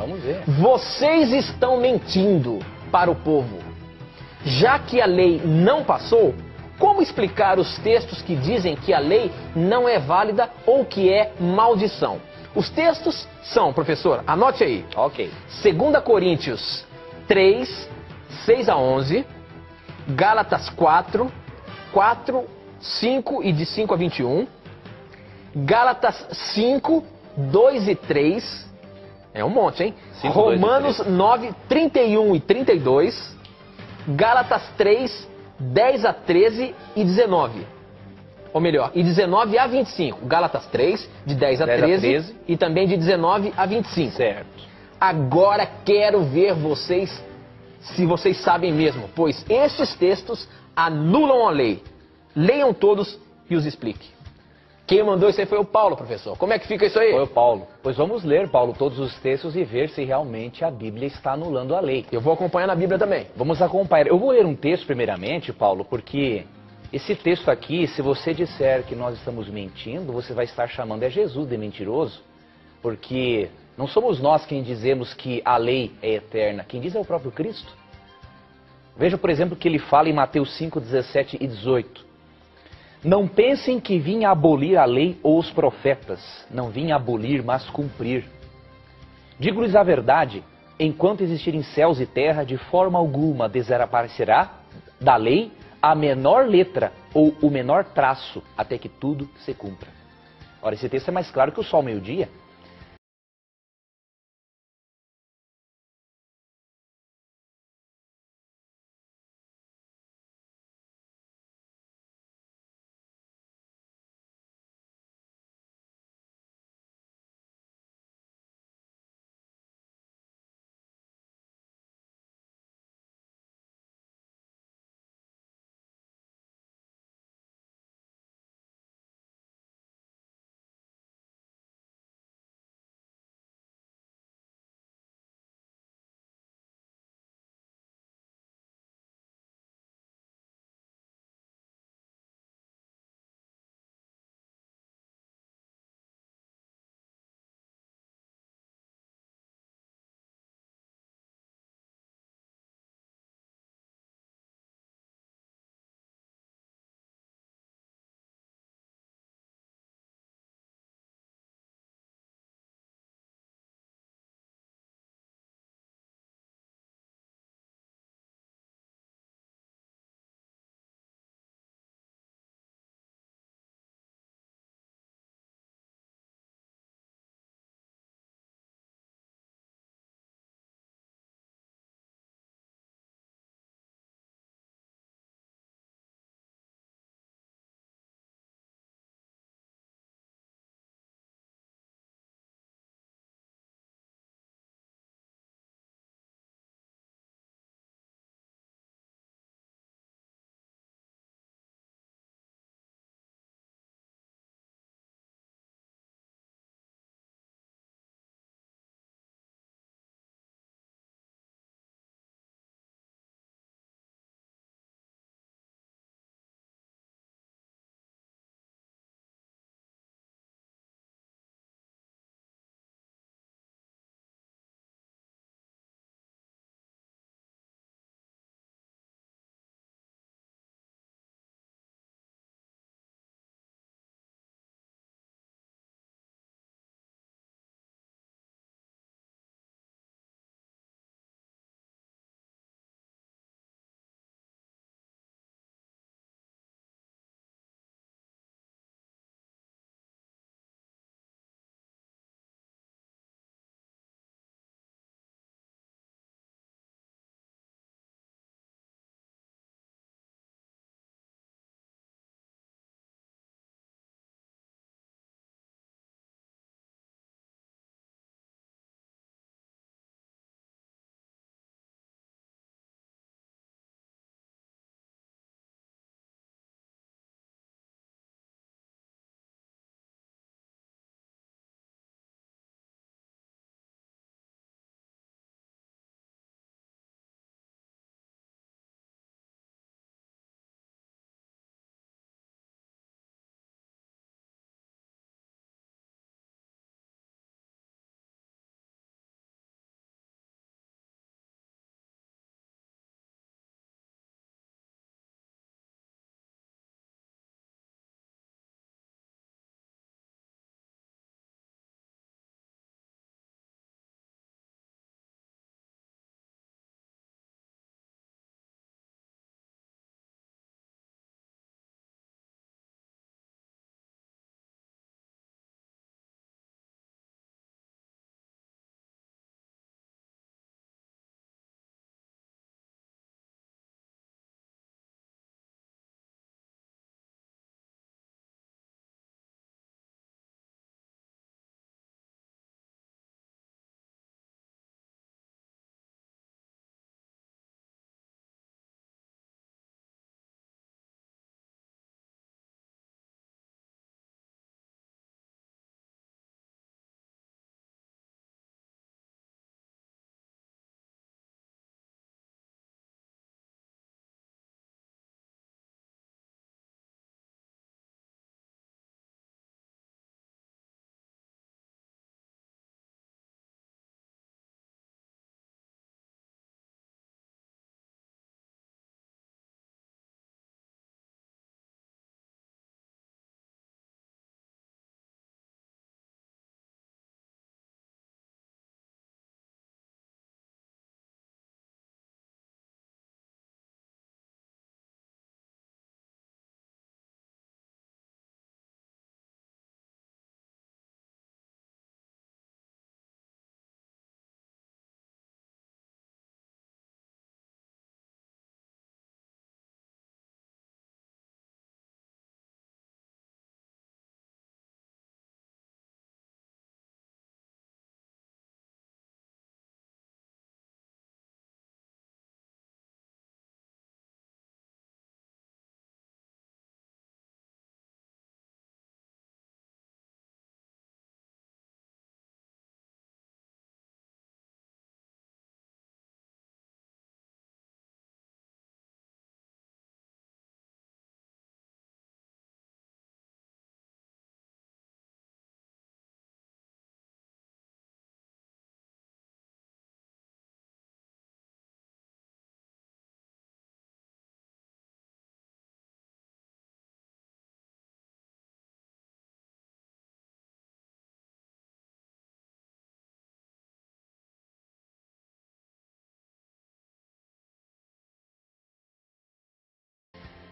Vamos ver. Vocês estão mentindo para o povo. Já que a lei não passou, como explicar os textos que dizem que a lei não é válida ou que é maldição? Os textos são, professor, anote aí. Ok. 2 Coríntios 3, 6 a 11, Gálatas 4, 4, 5 e de 5 a 21, Gálatas 5, 2 e 3, é um monte, hein? 5, Romanos 2 e 3. 9, 31 e 32, Gálatas 3, 10 a 13 e 19. Ou melhor, e 19 a 25. Gálatas 3, de 10 a 13 e também de 19 a 25. Certo. Agora quero ver vocês, se vocês sabem mesmo, pois estes textos anulam a lei. Leiam todos e os explique. Quem mandou isso aí foi o Paulo, professor. Como é que fica isso aí? Foi o Paulo. Pois vamos ler, Paulo, todos os textos e ver se realmente a Bíblia está anulando a lei. Eu vou acompanhar na Bíblia também. Vamos acompanhar. Eu vou ler um texto primeiramente, Paulo, porque esse texto aqui, se você disser que nós estamos mentindo, você vai estar chamando Jesus de mentiroso, porque não somos nós quem dizemos que a lei é eterna. Quem diz é o próprio Cristo. Veja, por exemplo, que ele fala em Mateus 5, 17 e 18. Não pensem que vim abolir a lei ou os profetas. Não vim abolir, mas cumprir. Digo-lhes a verdade, enquanto existirem céus e terra, de forma alguma desaparecerá da lei a menor letra ou o menor traço, até que tudo se cumpra. Ora, esse texto é mais claro que o sol ao meio-dia.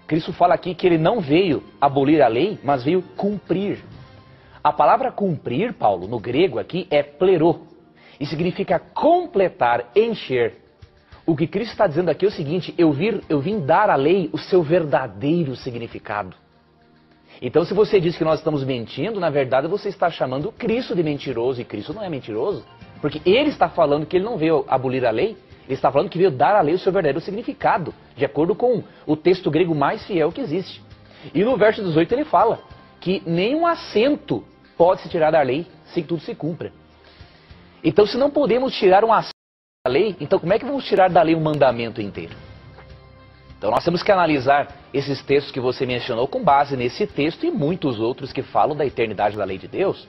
Cristo fala aqui que ele não veio abolir a lei, mas veio cumprir. A palavra cumprir, Paulo, no grego aqui é plerô. E significa completar, encher. O que Cristo está dizendo aqui é o seguinte: eu vim dar à lei o seu verdadeiro significado. Então, se você diz que nós estamos mentindo, na verdade você está chamando Cristo de mentiroso, e Cristo não é mentiroso, porque ele está falando que ele não veio abolir a lei, ele está falando que veio dar à lei o seu verdadeiro significado, de acordo com o texto grego mais fiel que existe. E no verso 18 ele fala que nenhum acento pode se tirar da lei sem que tudo se cumpra. Então, se não podemos tirar um acento da lei, então como é que vamos tirar da lei um mandamento inteiro? Então nós temos que analisar esses textos que você mencionou com base nesse texto e muitos outros que falam da eternidade da lei de Deus.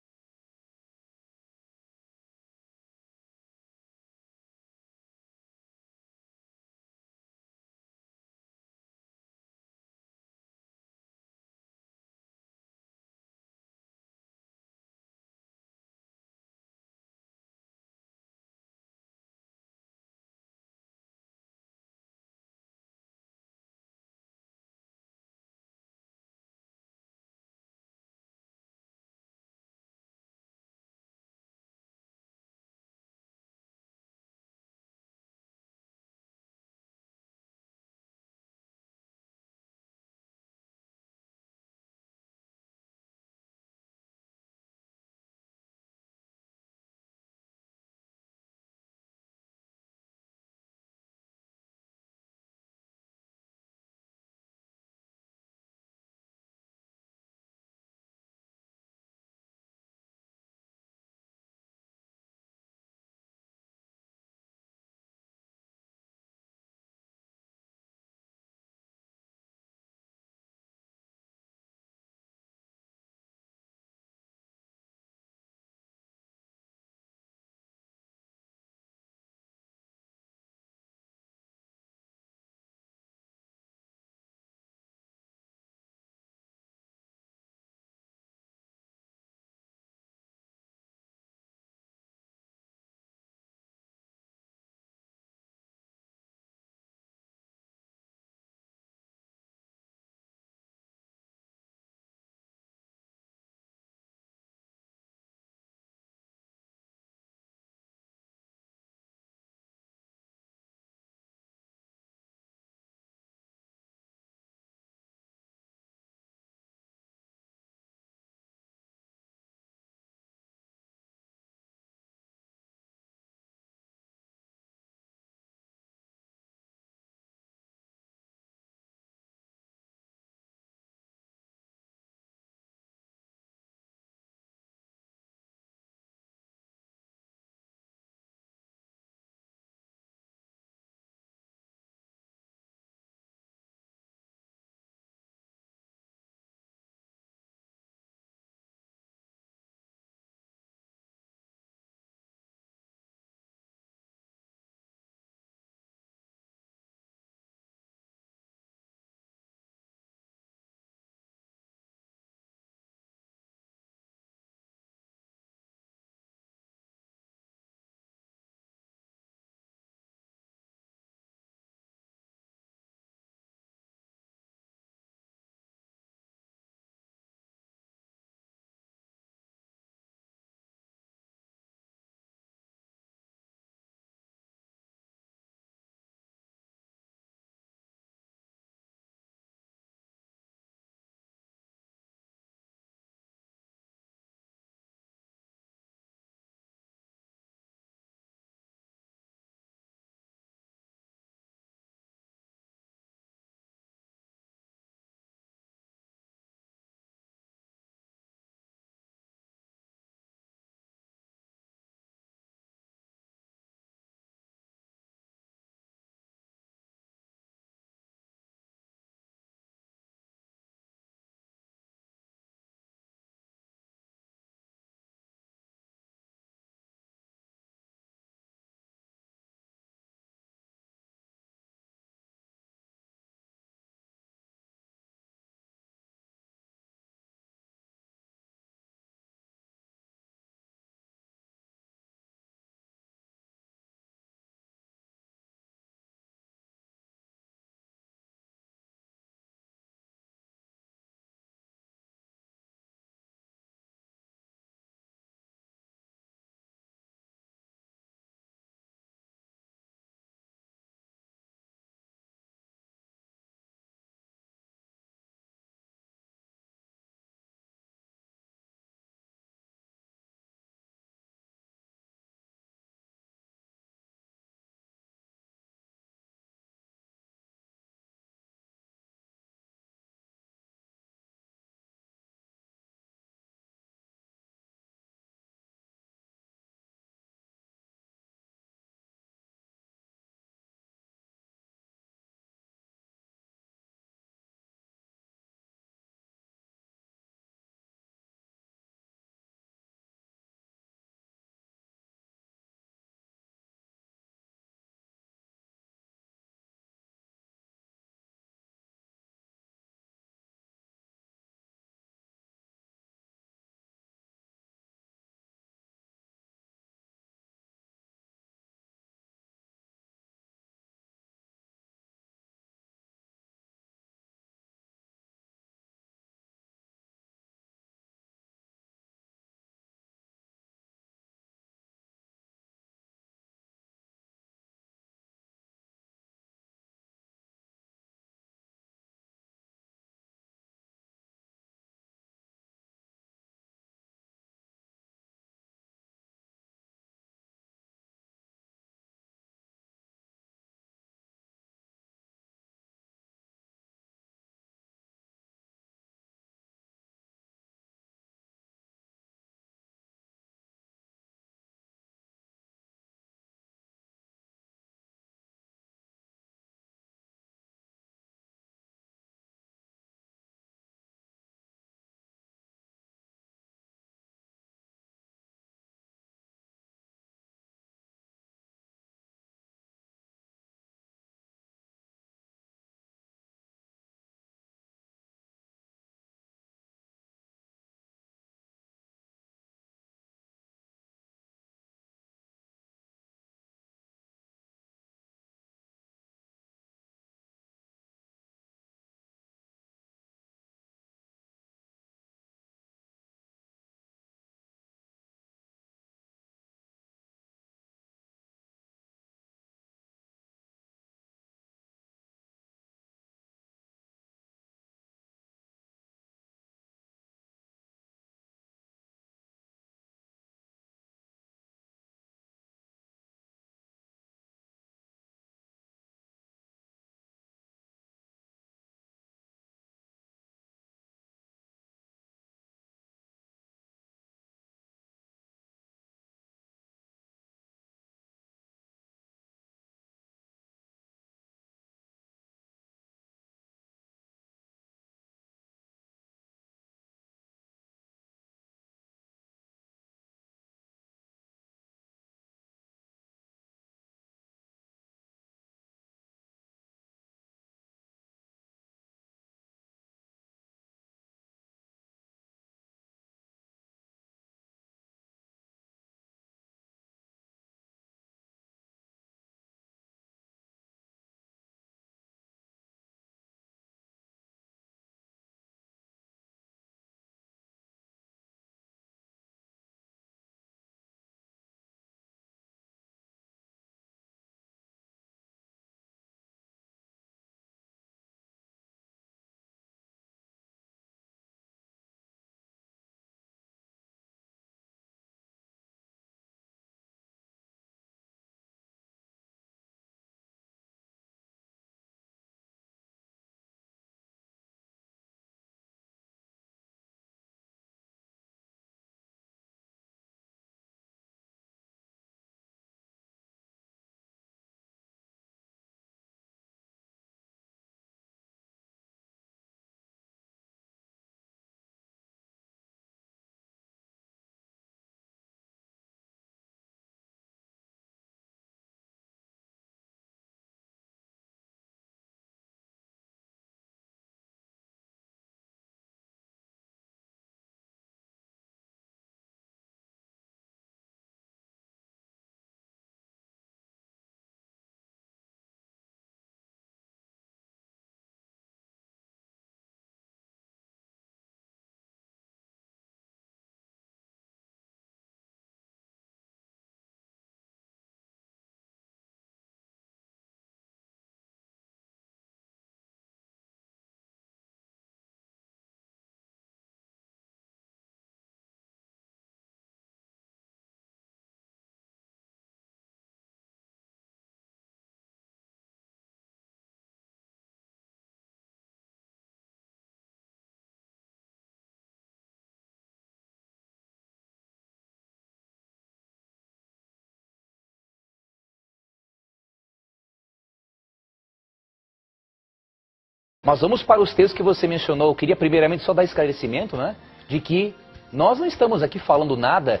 Nós vamos para os textos que você mencionou. Eu queria primeiramente só dar esclarecimento, né, de que nós não estamos aqui falando nada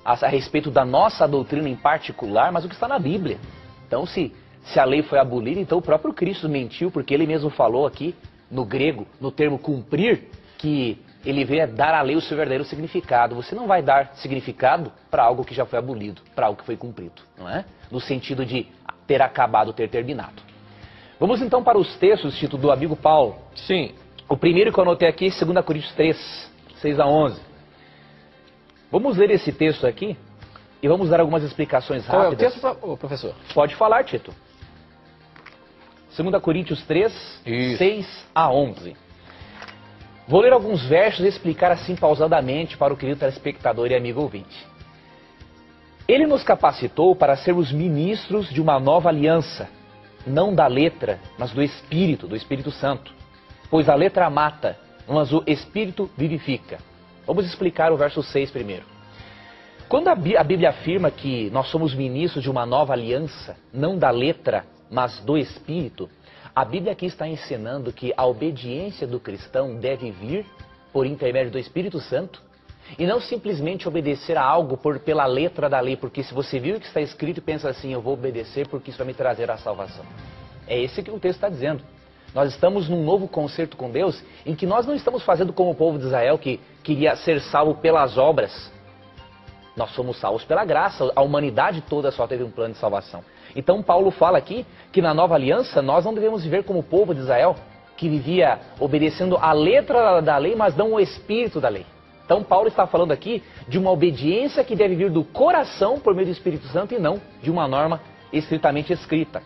a respeito da nossa doutrina em particular, mas o que está na Bíblia. Então, se a lei foi abolida, então o próprio Cristo mentiu, porque ele mesmo falou aqui, no grego, no termo cumprir, que ele veio dar à lei o seu verdadeiro significado. Você não vai dar significado para algo que já foi abolido, para algo que foi cumprido, não é? No sentido de ter acabado, ter terminado. Vamos então para os textos, Tito, do amigo Paulo. Sim. O primeiro que eu anotei aqui é 2 Coríntios 3, 6 a 11. Vamos ler esse texto aqui e vamos dar algumas explicações rápidas. Qual é o texto, professor? Pode falar, Tito. 2 Coríntios 3, Isso. 6 a 11. Vou ler alguns versos e explicar assim pausadamente para o querido telespectador e amigo ouvinte. Ele nos capacitou para sermos ministros de uma nova aliança, não da letra, mas do Espírito Santo. Pois a letra mata, mas o Espírito vivifica. Vamos explicar o verso 6 primeiro. Quando a Bíblia afirma que nós somos ministros de uma nova aliança, não da letra, mas do Espírito, a Bíblia aqui está ensinando que a obediência do cristão deve vir por intermédio do Espírito Santo e não simplesmente obedecer a algo pela letra da lei, porque se você viu o que está escrito e pensa assim, eu vou obedecer porque isso vai me trazer a salvação. É esse que o texto está dizendo. Nós estamos num novo concerto com Deus, em que nós não estamos fazendo como o povo de Israel, que queria ser salvo pelas obras. Nós somos salvos pela graça, a humanidade toda só teve um plano de salvação. Então Paulo fala aqui que na nova aliança nós não devemos viver como o povo de Israel, que vivia obedecendo a letra da lei, mas não o espírito da lei. Então Paulo está falando aqui de uma obediência que deve vir do coração por meio do Espírito Santo e não de uma norma estritamente escrita.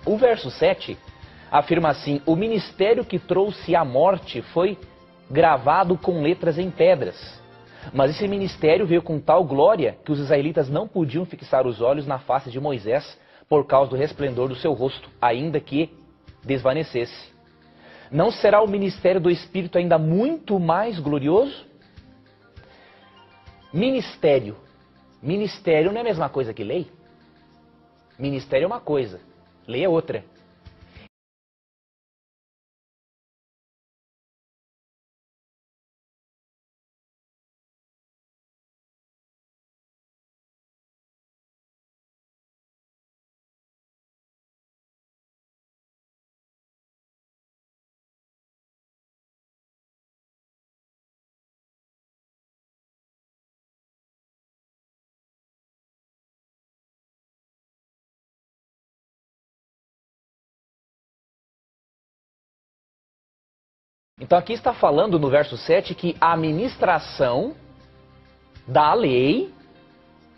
O verso 7 afirma assim: o ministério que trouxe a morte foi gravado com letras em pedras. Mas esse ministério veio com tal glória que os israelitas não podiam fixar os olhos na face de Moisés por causa do resplendor do seu rosto, ainda que desvanecesse. Não será o ministério do Espírito ainda muito mais glorioso? Ministério. Ministério não é a mesma coisa que lei? Ministério é uma coisa, lei é outra. Então aqui está falando no verso 7 que a ministração da lei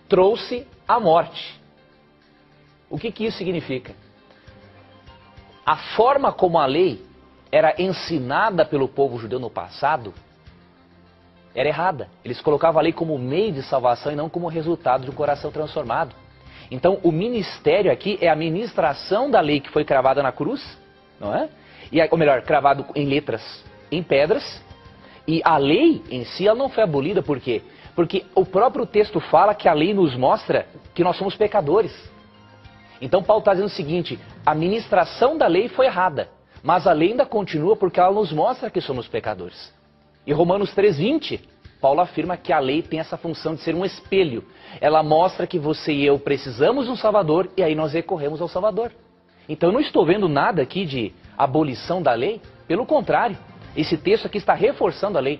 trouxe a morte. O que isso significa? A forma como a lei era ensinada pelo povo judeu no passado era errada. Eles colocavam a lei como meio de salvação e não como resultado de um coração transformado. Então o ministério aqui é a ministração da lei que foi cravada na cruz, não é? Ou melhor, cravado em letras, em pedras, e a lei em si ela não foi abolida, por quê? Porque o próprio texto fala que a lei nos mostra que nós somos pecadores. Então Paulo está dizendo o seguinte: a ministração da lei foi errada, mas a lei ainda continua porque ela nos mostra que somos pecadores. Em Romanos 3:20, Paulo afirma que a lei tem essa função de ser um espelho. Ela mostra que você e eu precisamos de um Salvador e aí nós recorremos ao Salvador. Então eu não estou vendo nada aqui de abolição da lei, pelo contrário, esse texto aqui está reforçando a lei.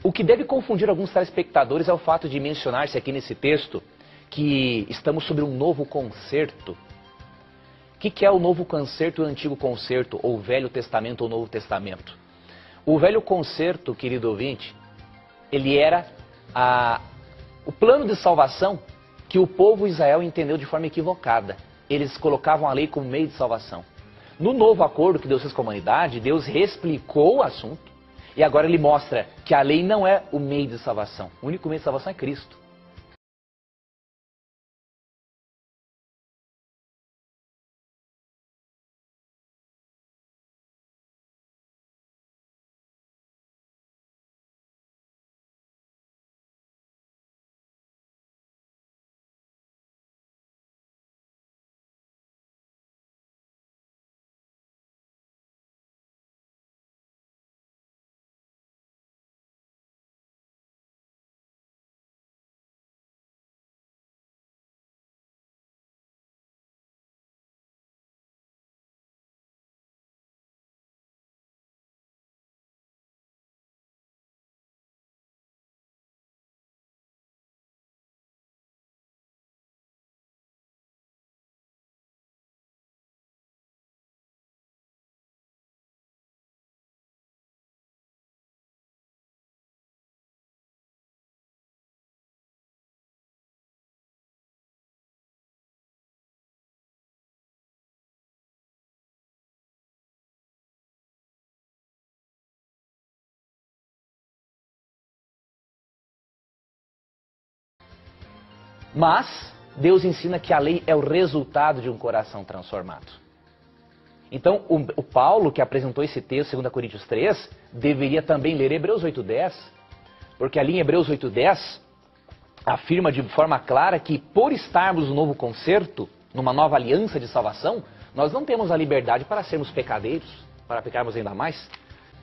O que deve confundir alguns telespectadores é o fato de mencionar-se aqui nesse texto que estamos sobre um novo concerto. O que é o novo concerto e o antigo concerto, ou Velho Testamento ou Novo Testamento? O Velho Concerto, querido ouvinte, ele era o plano de salvação que o povo de Israel entendeu de forma equivocada. Eles colocavam a lei como meio de salvação. No novo acordo que Deus fez com a humanidade, Deus reexplicou o assunto e agora ele mostra que a lei não é o meio de salvação. O único meio de salvação é Cristo. Mas Deus ensina que a lei é o resultado de um coração transformado. Então, o Paulo, que apresentou esse texto, 2 Coríntios 3, deveria também ler Hebreus 8:10, porque ali em Hebreus 8:10 afirma de forma clara que por estarmos no novo concerto, numa nova aliança de salvação, nós não temos a liberdade para sermos pecadeiros, para pecarmos ainda mais.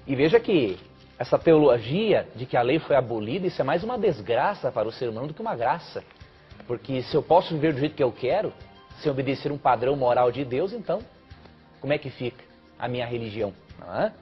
E veja que essa teologia de que a lei foi abolida, isso é mais uma desgraça para o ser humano do que uma graça. Porque se eu posso viver do jeito que eu quero, sem obedecer um padrão moral de Deus, então, como é que fica a minha religião? Não é?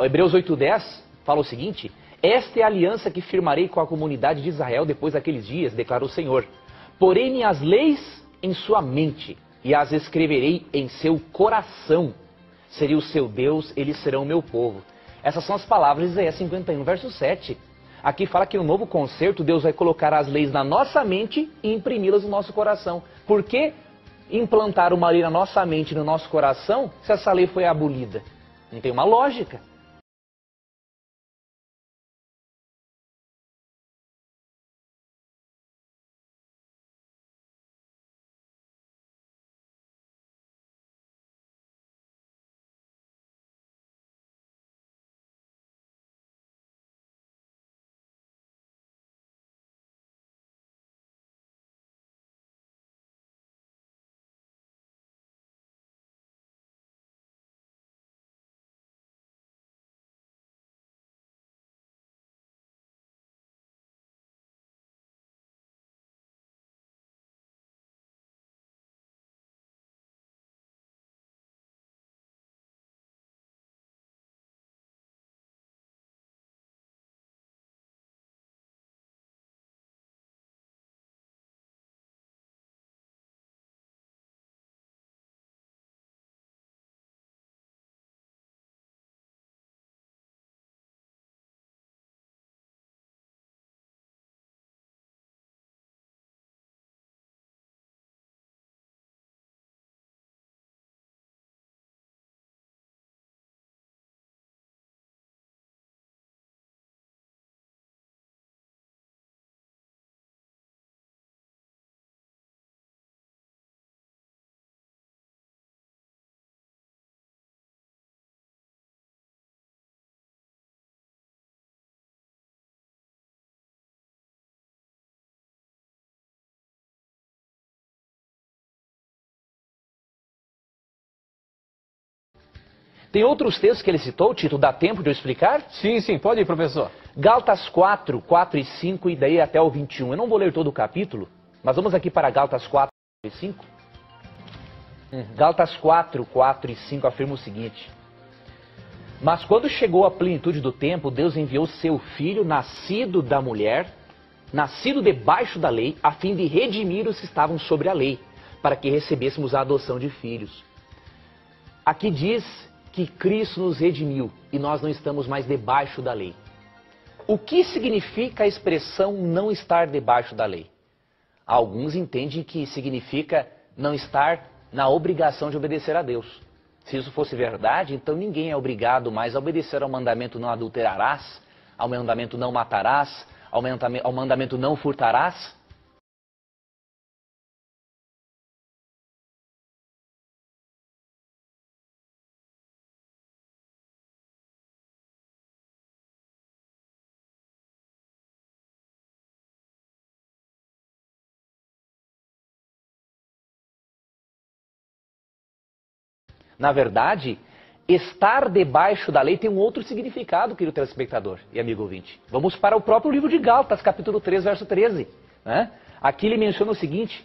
Hebreus 8:10 fala o seguinte: esta é a aliança que firmarei com a comunidade de Israel depois daqueles dias, declara o Senhor. Porei minhas leis em sua mente e as escreverei em seu coração. Serei o seu Deus, eles serão o meu povo. Essas são as palavras de Isaías 51, verso 7. Aqui fala que no novo concerto Deus vai colocar as leis na nossa mente e imprimi-las no nosso coração. Por que implantar uma lei na nossa mente e no nosso coração se essa lei foi abolida? Não tem uma lógica. Tem outros textos que ele citou, Tito, dá tempo de eu explicar? Sim, sim, pode ir, professor. Gálatas 4, 4 e 5 e daí até o 21. Eu não vou ler todo o capítulo, mas vamos aqui para Gálatas 4 e 5. Gálatas 4, 4 e 5 afirma o seguinte: mas quando chegou a plenitude do tempo, Deus enviou seu Filho, nascido da mulher, nascido debaixo da lei, a fim de redimir os que estavam sobre a lei, para que recebêssemos a adoção de filhos. Aqui diz que Cristo nos redimiu e nós não estamos mais debaixo da lei. O que significa a expressão não estar debaixo da lei? Alguns entendem que significa não estar na obrigação de obedecer a Deus. Se isso fosse verdade, então ninguém é obrigado mais a obedecer ao mandamento não adulterarás, ao mandamento não matarás, ao mandamento não furtarás. Na verdade, estar debaixo da lei tem um outro significado, querido telespectador e amigo ouvinte. Vamos para o próprio livro de Gálatas, capítulo 3, verso 13. Né? Aqui ele menciona o seguinte: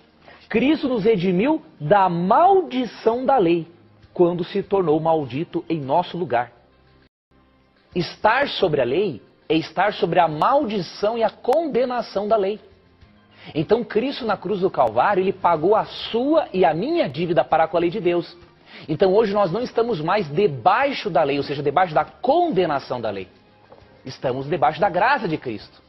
Cristo nos redimiu da maldição da lei, quando se tornou maldito em nosso lugar. Estar sobre a lei é estar sobre a maldição e a condenação da lei. Então Cristo na cruz do Calvário, ele pagou a sua e a minha dívida para com a lei de Deus. Então hoje nós não estamos mais debaixo da lei, ou seja, debaixo da condenação da lei. Estamos debaixo da graça de Cristo.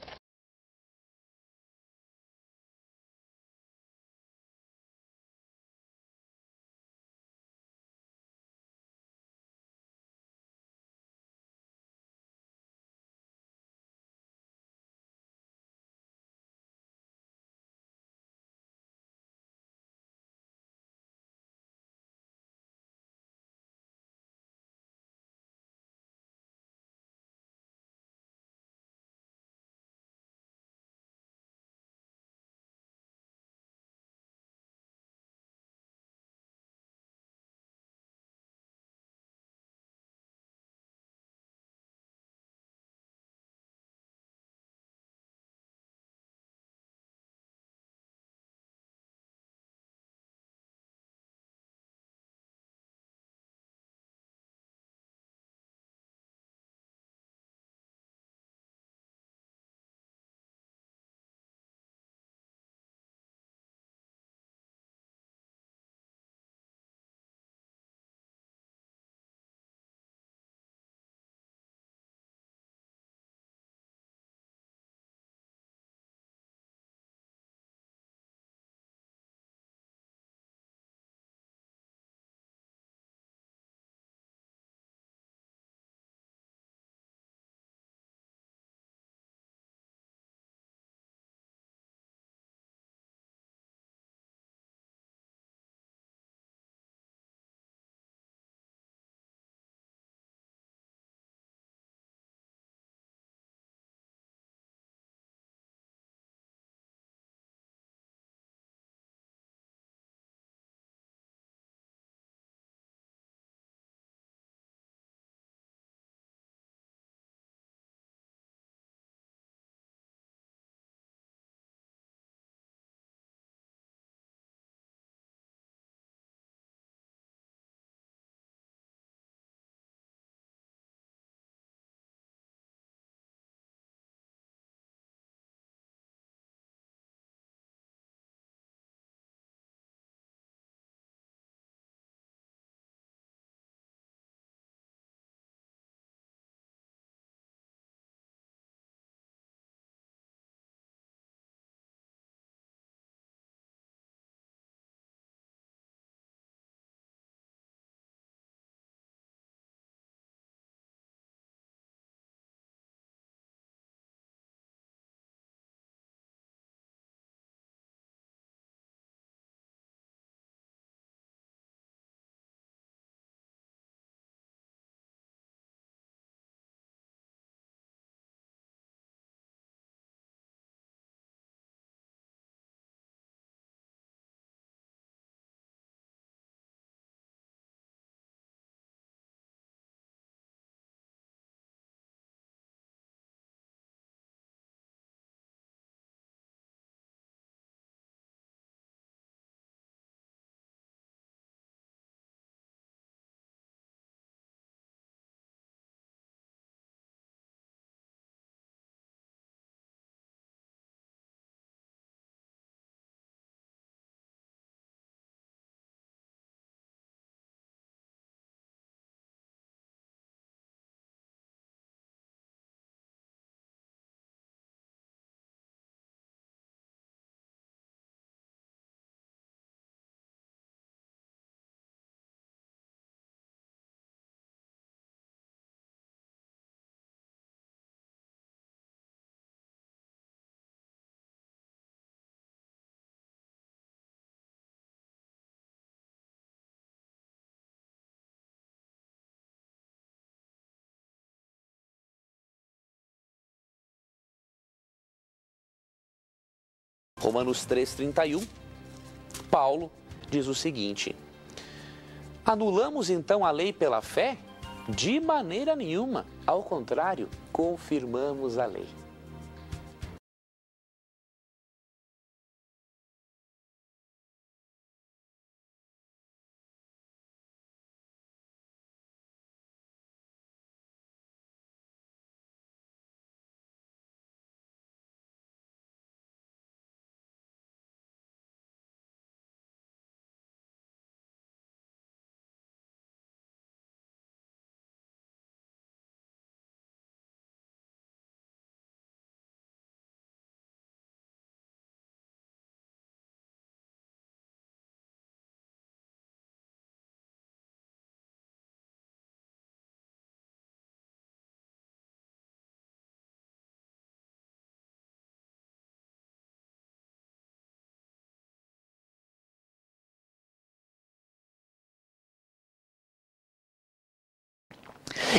Romanos 3,31, Paulo diz o seguinte: anulamos então a lei pela fé? De maneira nenhuma. Ao contrário, confirmamos a lei.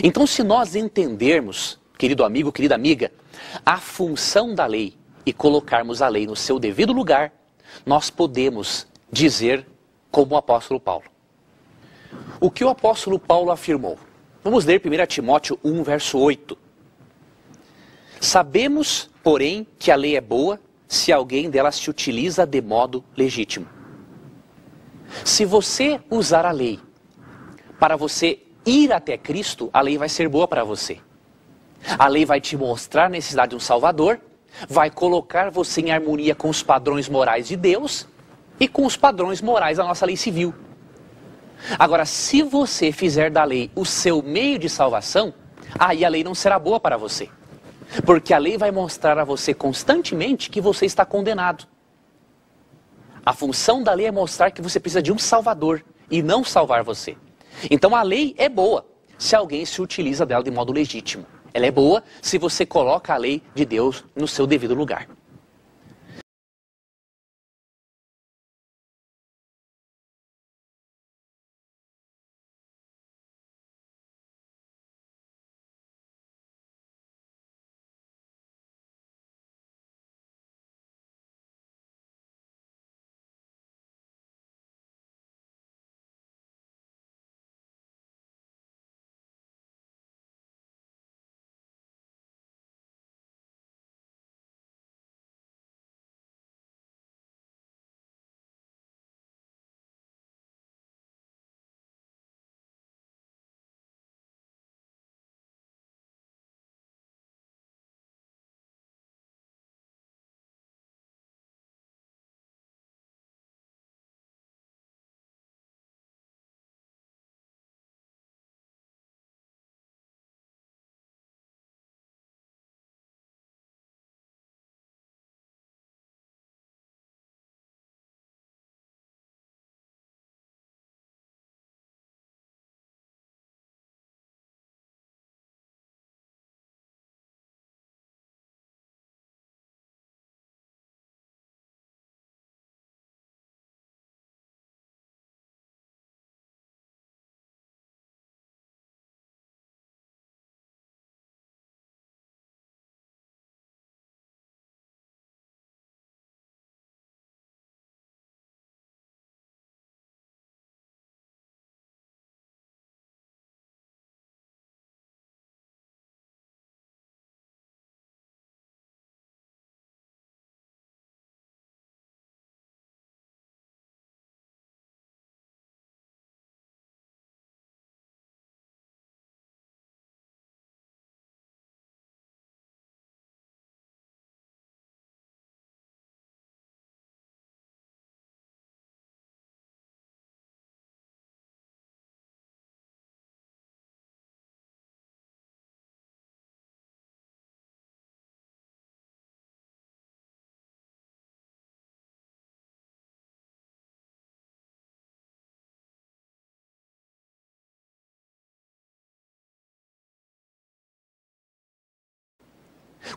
Então, se nós entendermos, querido amigo, querida amiga, a função da lei e colocarmos a lei no seu devido lugar, nós podemos dizer como o apóstolo Paulo. O que o apóstolo Paulo afirmou? Vamos ler 1 Timóteo 1, verso 8. Sabemos, porém, que a lei é boa se alguém dela se utiliza de modo legítimo. Se você usar a lei para você ir até Cristo, a lei vai ser boa para você. A lei vai te mostrar a necessidade de um Salvador, vai colocar você em harmonia com os padrões morais de Deus e com os padrões morais da nossa lei civil. Agora, se você fizer da lei o seu meio de salvação, aí a lei não será boa para você. Porque a lei vai mostrar a você constantemente que você está condenado. A função da lei é mostrar que você precisa de um Salvador e não salvar você. Então a lei é boa se alguém se utiliza dela de modo legítimo. Ela é boa se você coloca a lei de Deus no seu devido lugar.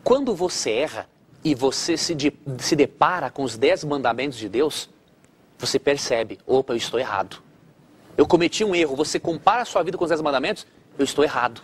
Quando você erra e você se depara com os 10 mandamentos de Deus, você percebe, opa, eu estou errado. Eu cometi um erro, você compara a sua vida com os 10 mandamentos, eu estou errado.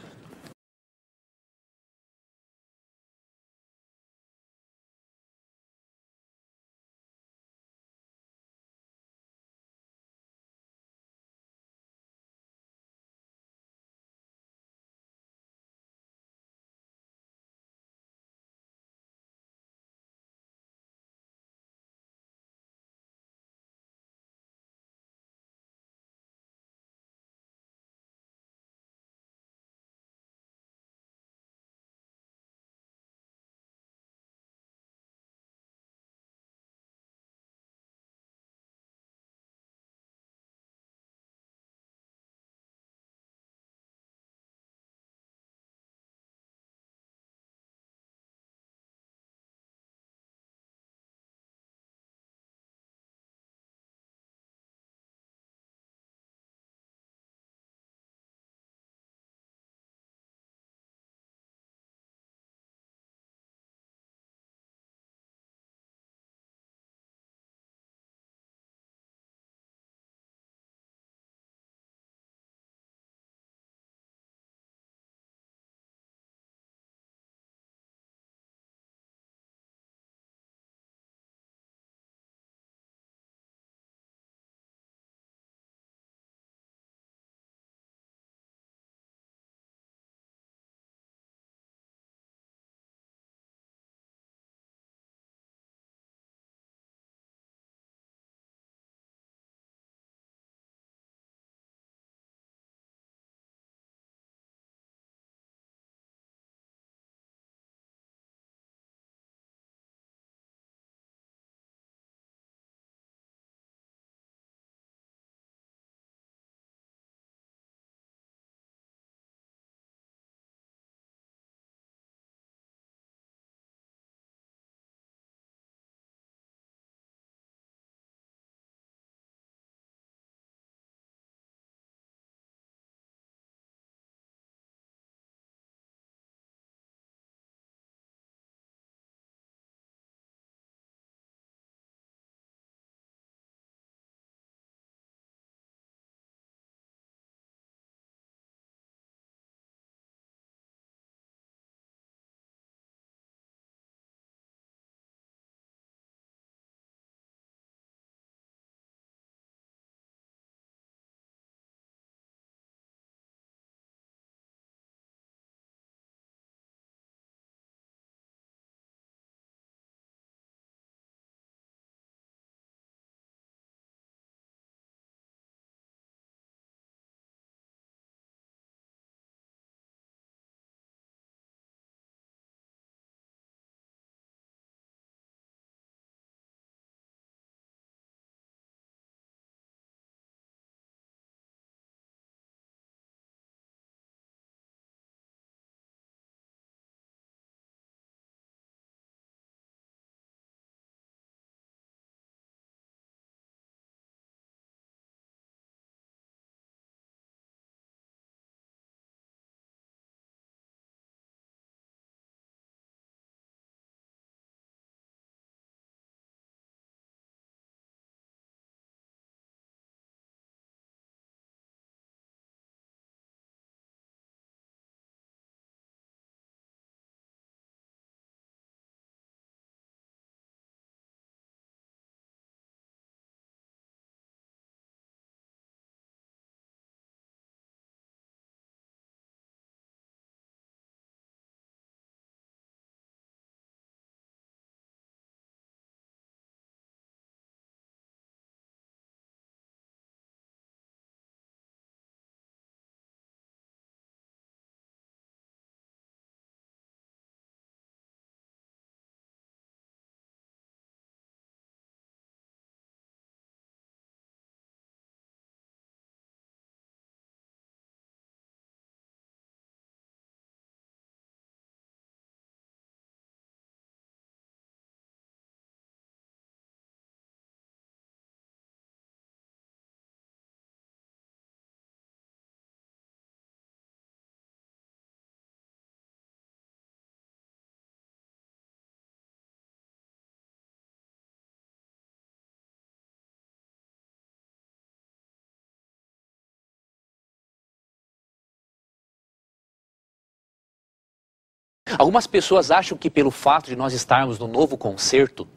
Algumas pessoas acham que pelo fato de nós estarmos no novo concerto,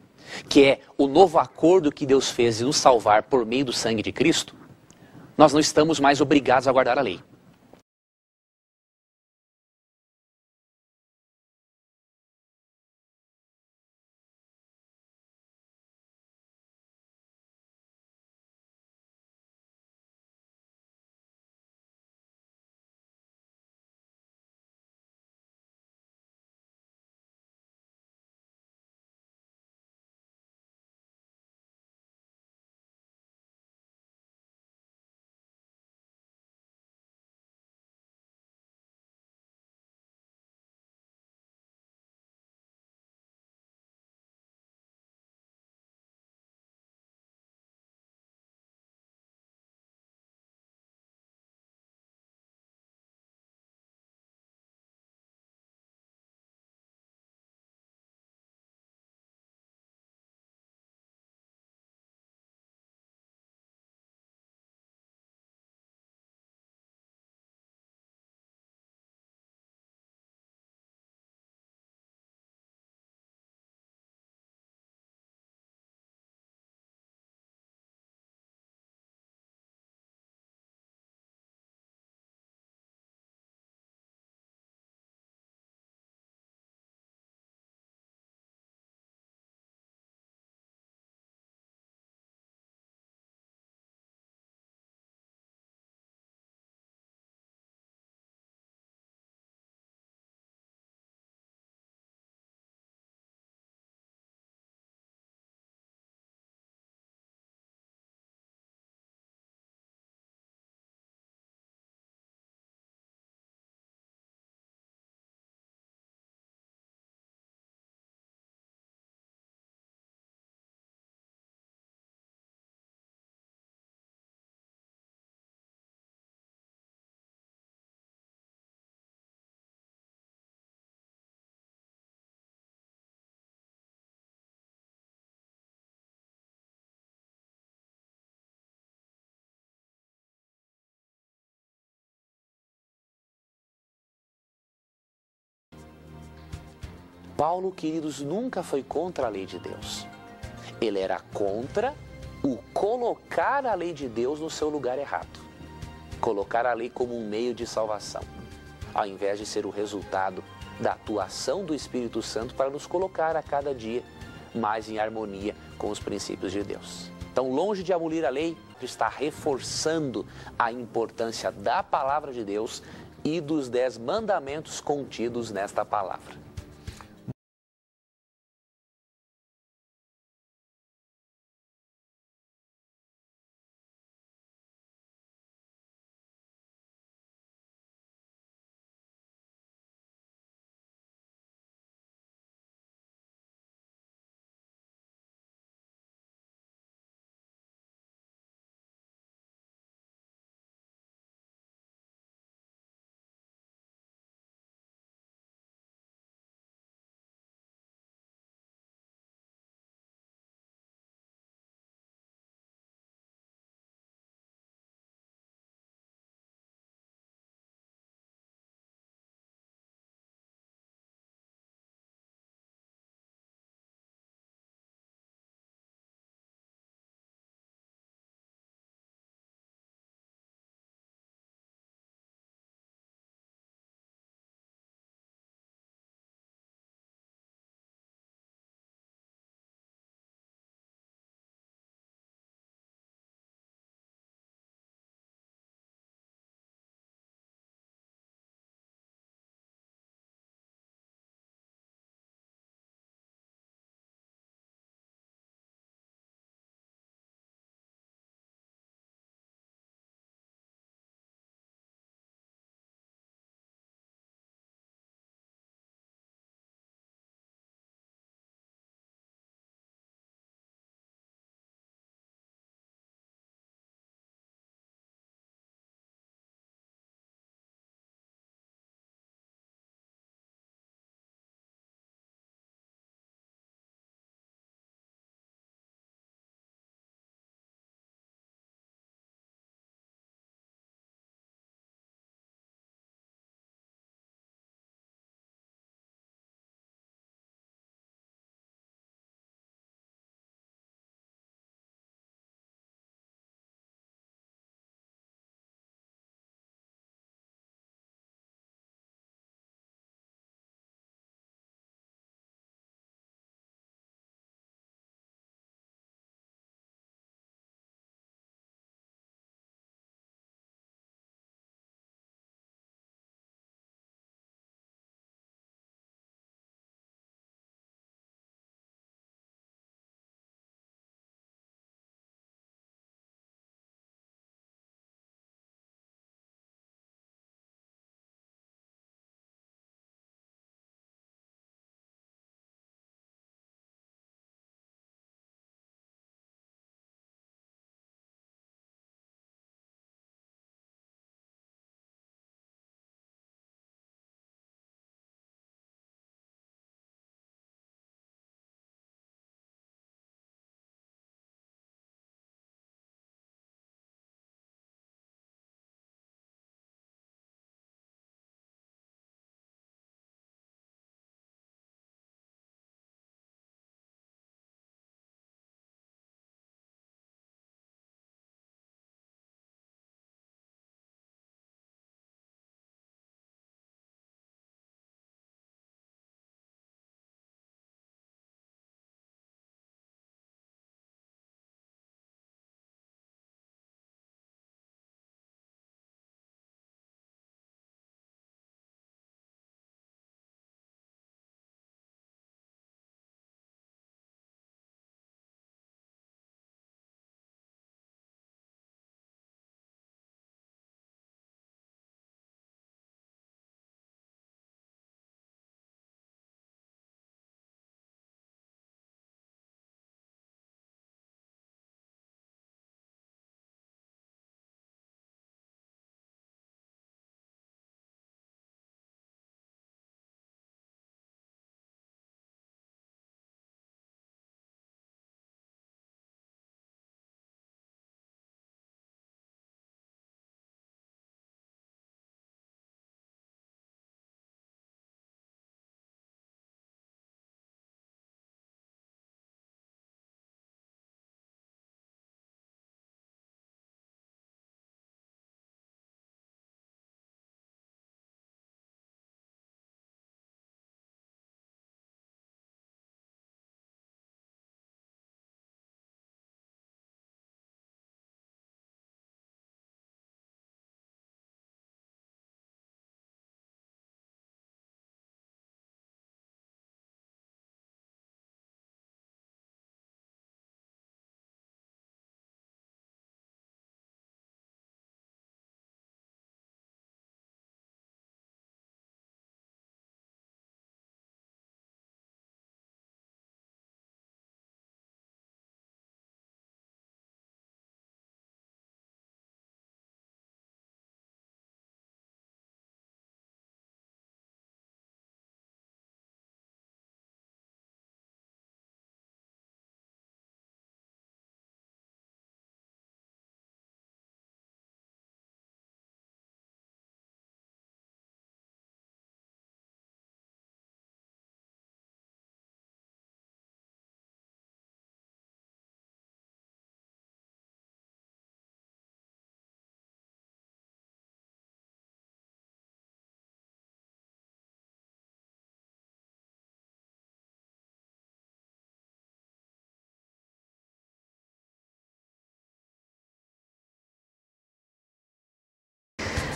que é o novo acordo que Deus fez de nos salvar por meio do sangue de Cristo, nós não estamos mais obrigados a guardar a lei. Paulo, queridos, nunca foi contra a lei de Deus. Ele era contra o colocar a lei de Deus no seu lugar errado. Colocar a lei como um meio de salvação, ao invés de ser o resultado da atuação do Espírito Santo para nos colocar a cada dia mais em harmonia com os princípios de Deus. Então, longe de abolir a lei, está reforçando a importância da palavra de Deus e dos 10 mandamentos contidos nesta palavra.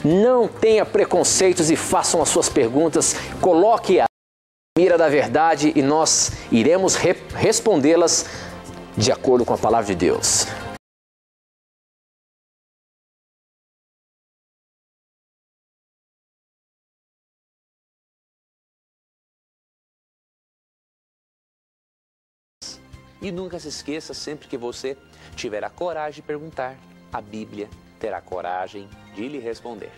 Não tenha preconceitos e façam as suas perguntas. Coloque a mira da verdade e nós iremos respondê-las de acordo com a palavra de Deus. E nunca se esqueça, sempre que você tiver a coragem de perguntar, a Bíblia terá coragem de lhe responder.